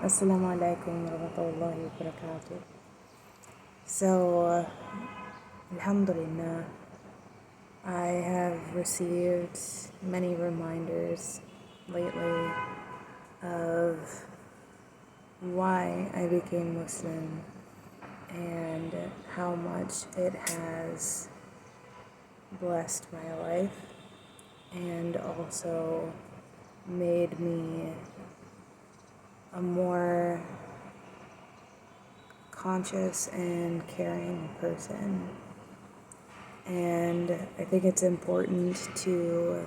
Assalamu alaikum warahmatullahi wabarakatuh. So, Alhamdulillah, I have received many reminders lately of why I became Muslim and how much it has blessed my life and also made me a more conscious and caring person. And I think it's important to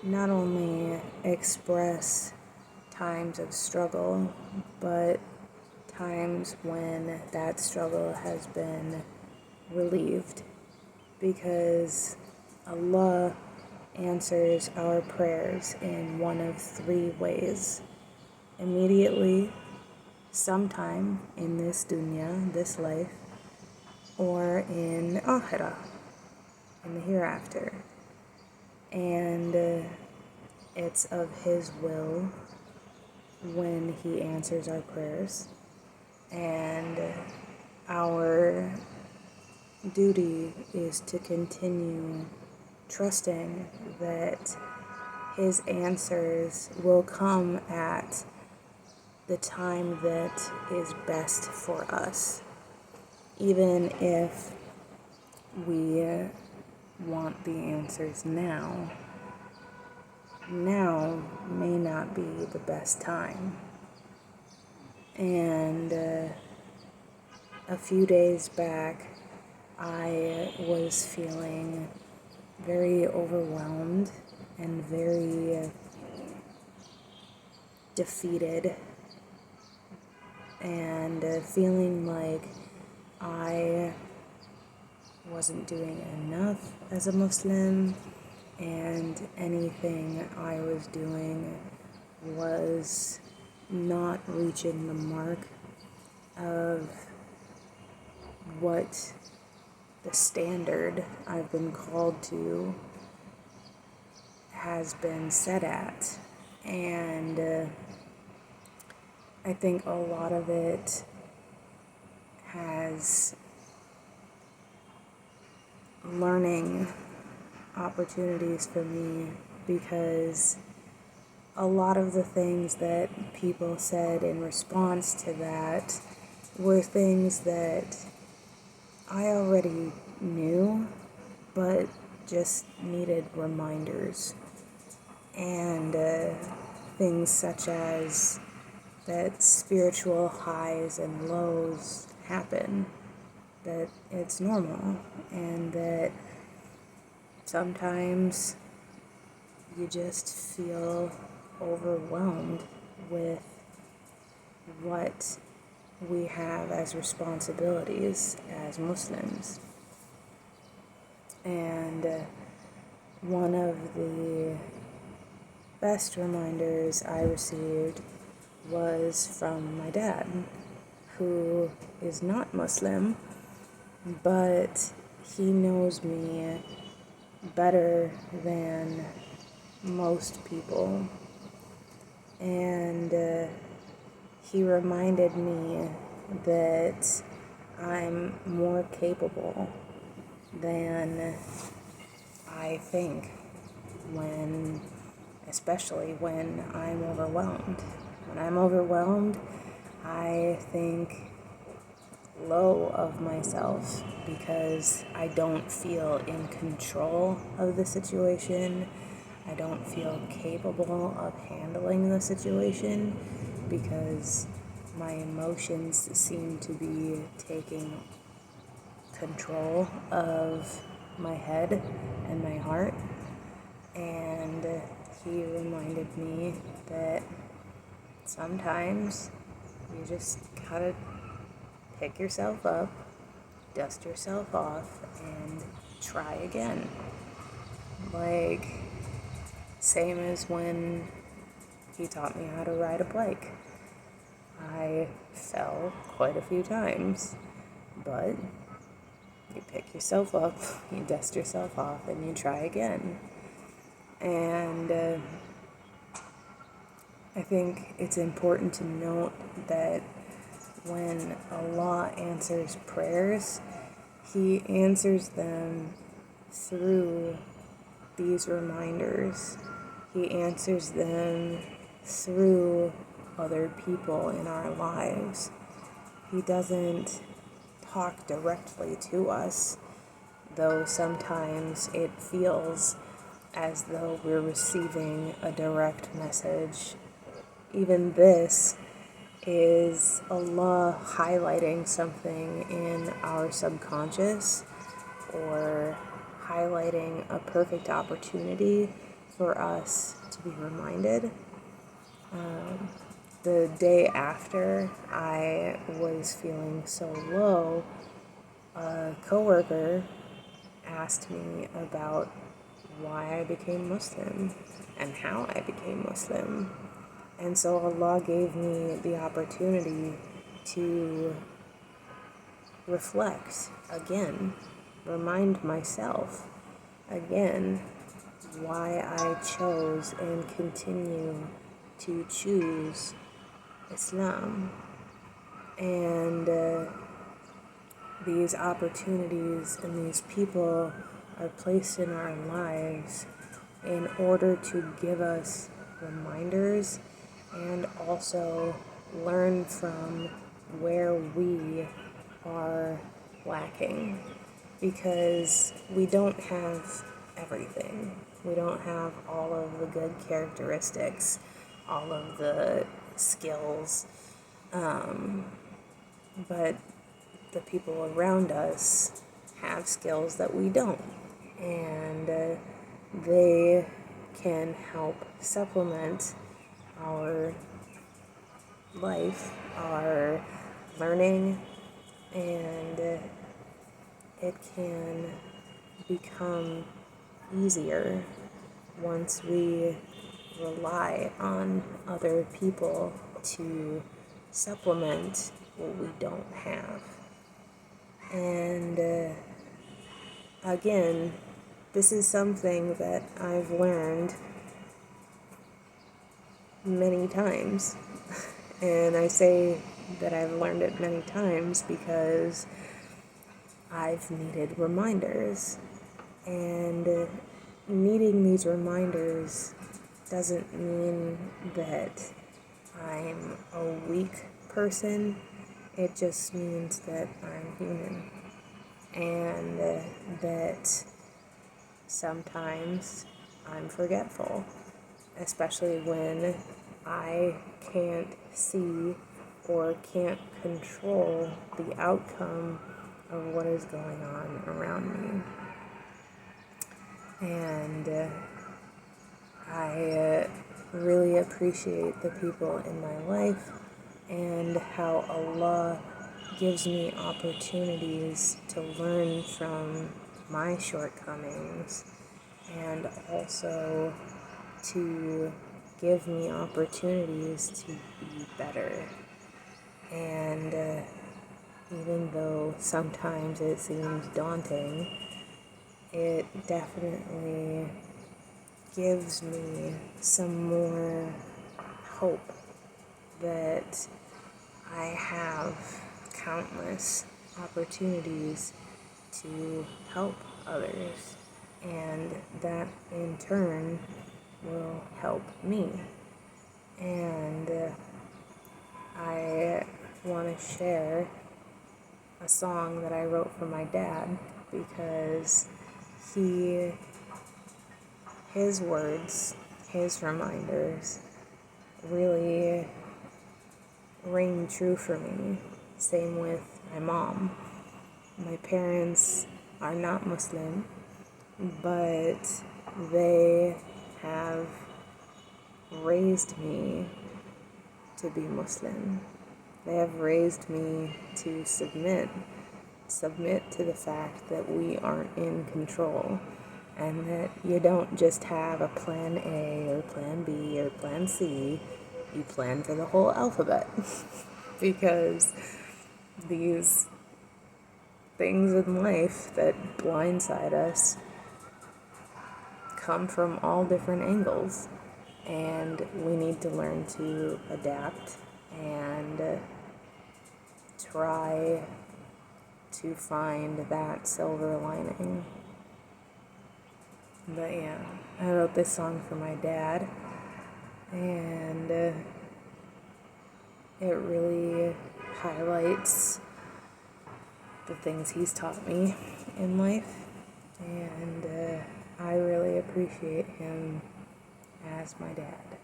not only express times of struggle, but times when that struggle has been relieved, because Allah answers our prayers in one of three ways: immediately, sometime in this dunya, this life, or in akhirah, in the hereafter. And it's of His will when He answers our prayers, and our duty is to continue trusting that His answers will come at the time that is best for us, even if we want the answers now. Now may not be the best time. And a few days back, I was feeling very overwhelmed and very defeated, and feeling like I wasn't doing enough as a Muslim, and anything I was doing was not reaching the mark of what the standard I've been called to has been set at. And I think a lot of it has learning opportunities for me, because a lot of the things that people said in response to that were things that I already knew, but just needed reminders. And things such as that spiritual highs and lows happen, that it's normal, and that sometimes you just feel overwhelmed with what we have as responsibilities as Muslims. And one of the best reminders I received was from my dad, who is not Muslim, but he knows me better than most people. And he reminded me that I'm more capable than I think, especially when I'm overwhelmed. When I'm overwhelmed, I think low of myself because I don't feel in control of the situation. I don't feel capable of handling the situation because my emotions seem to be taking control of my head and my heart. And he reminded me that sometimes you just gotta pick yourself up, dust yourself off, and try again. Like, same as when he taught me how to ride a bike. I fell quite a few times, but you pick yourself up, you dust yourself off, and you try again. And I think it's important to note that when Allah answers prayers, He answers them through these reminders. He answers them through other people in our lives. He doesn't talk directly to us, though sometimes it feels as though we're receiving a direct message. Even this is Allah highlighting something in our subconscious, or highlighting a perfect opportunity for us to be reminded. The day after I was feeling so low, a coworker asked me about why I became Muslim and how I became Muslim. And so Allah gave me the opportunity to reflect again, remind myself again why I chose and continue to choose Islam. And these opportunities and these people are placed in our lives in order to give us reminders and also learn from where we are lacking, because we don't have everything. We don't have all of the good characteristics, all of the skills, but the people around us have skills that we don't, and they can help supplement our life, our learning, and it can become easier once we rely on other people to supplement what we don't have. And again, this is something that I've learned many times. And I say that I've learned it many times because I've needed reminders. And needing these reminders doesn't mean that I'm a weak person. It just means that I'm human. And that sometimes I'm forgetful, especially when I can't see or can't control the outcome of what is going on around me. And I really appreciate the people in my life and how Allah gives me opportunities to learn from my shortcomings, and also to give me opportunities to be better. And even though sometimes it seems daunting, it definitely gives me some more hope that I have countless opportunities to help others, and that in turn will help me. And I want to share a song that I wrote for my dad, because his words, his reminders really ring true for me. Same with my mom. My parents are not Muslim, but they have raised me to be Muslim. They have raised me to submit to the fact that we aren't in control, and that you don't just have a plan A or plan B or plan C, you plan for the whole alphabet. Because these things in life that blindside us come from all different angles, And we need to learn to adapt and try to find that silver lining. But yeah, I wrote this song for my dad, and it really highlights the things he's taught me in life, and I really appreciate him as my dad.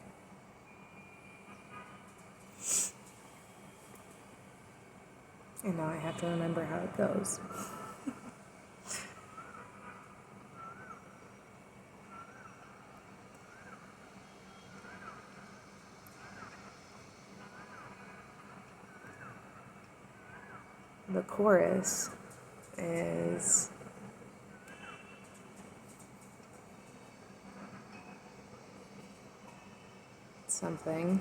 And now I have to remember how it goes. The chorus is something.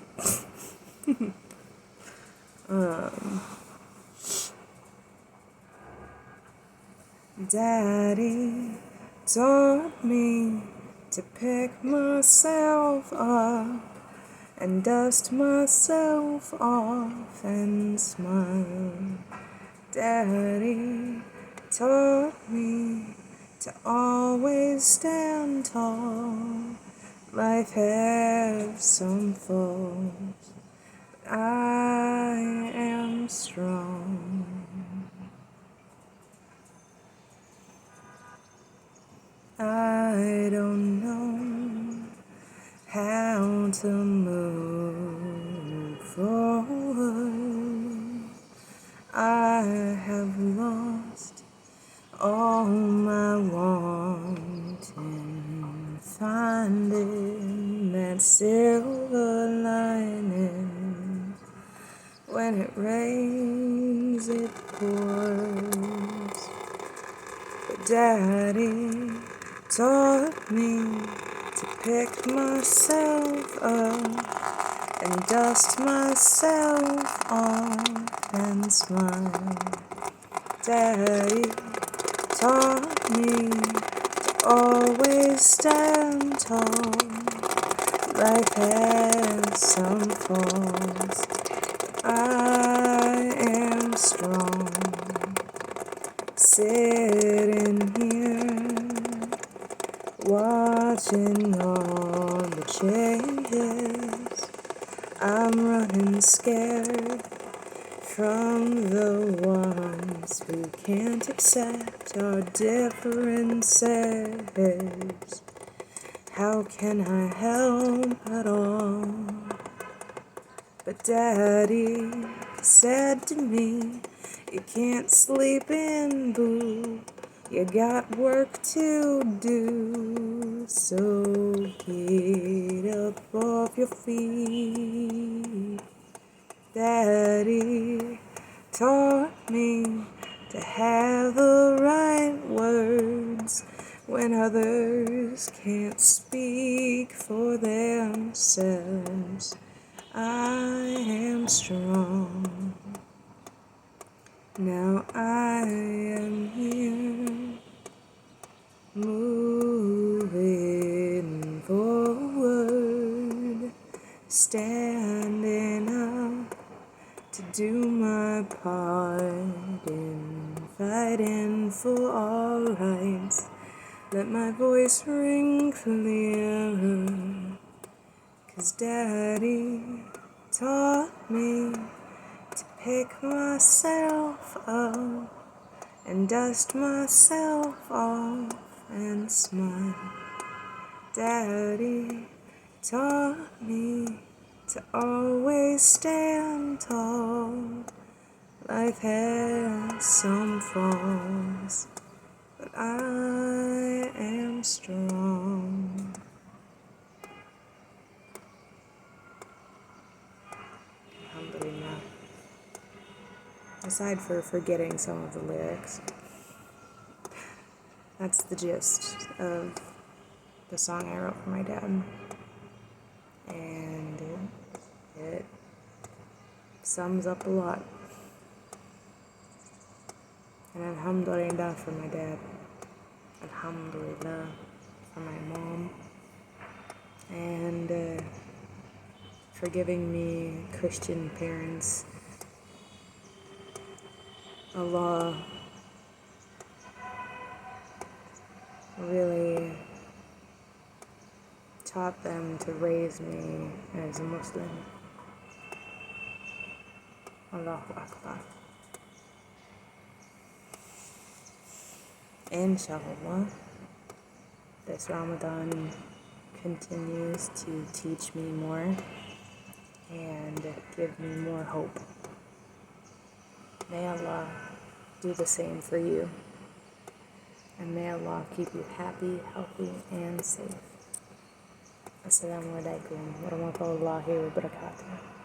Daddy taught me to pick myself up and dust myself off and smile. Daddy taught me to always stand tall. Life has some faults, but I am strong. I don't know how to move forward. I have lost all my wanting, finding that silver lining. When it rains, it pours. But Daddy taught me to pick myself up and dust myself off and smile. Daddy taught me to always stand tall. Life has some faults, but I am strong. Sitting here, watching all the changes. I'm running scared from the ones who can't accept our differences. How can I help at all? But Daddy said to me, you can't sleep in, boo. You got work to do. So get up off your feet. Daddy taught me to have the right words when others can't speak for themselves. I am strong. Now I am here, moving forward, standing up to do my part in fighting for all rights. Let my voice ring clearer, 'cause Daddy taught me to pick myself up and dust myself off and smile. Daddy taught me to always stand tall. Life has some falls, but I am strong. Alhamdulillah. Aside for forgetting some of the lyrics, that's the gist of the song I wrote for my dad. And it sums up a lot. And Alhamdulillah for my dad. Alhamdulillah for my mom. and for giving me Christian parents. Allah really taught them to raise me as a Muslim. Allahu Akbar. And Shaa Allah, this Ramadan continues to teach me more and give me more hope. May Allah do the same for you. And may Allah keep you happy, healthy, and safe. Assalamu alaikum wa rahmatullahi wa barakatuh.